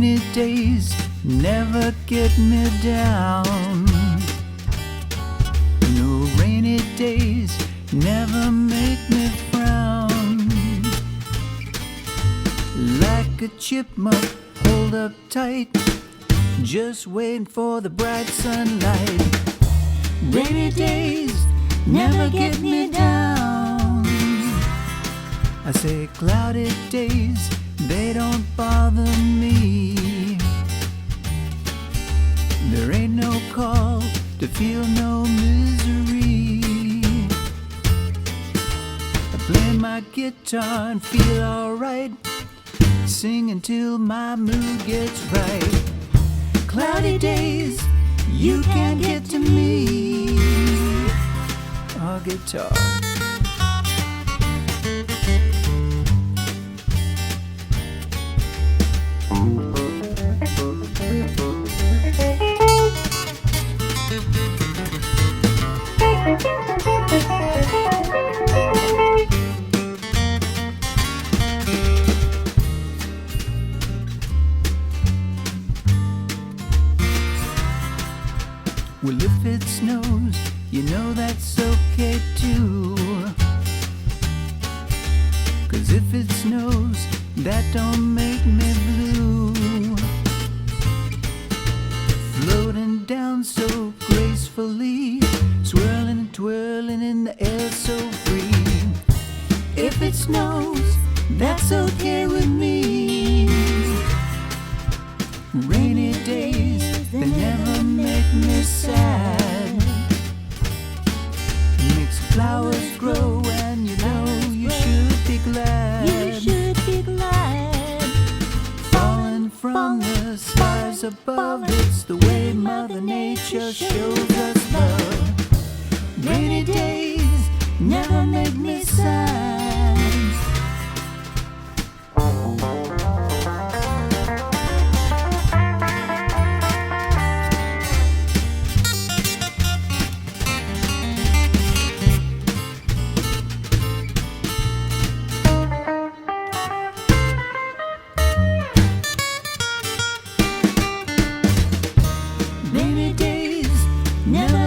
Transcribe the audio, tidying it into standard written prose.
Rainy days never get me down. No, rainy days never make me frown. Like a chipmunk, hold up tight, just waiting for the bright sunlight. Rainy days never get me down. I say cloudy days, they don't bother me. There ain't no call to feel no misery. I play my guitar and feel alright, sing until my mood gets right. Cloudy days, you can't get to me. Our guitar. Well, if it snows, you know that's okay too. 'Cause if it snows, that don't make me blue. Floating down so gracefully, swirling and twirling in the air so free. If it snows, that's okay with me. Rainy days, they never make me sad. Makes flowers grow and you know you should be glad. You should be glad. Falling from the skies above, it's the way Mother Nature shows us love. Rainy days never make me sad. Rainy days never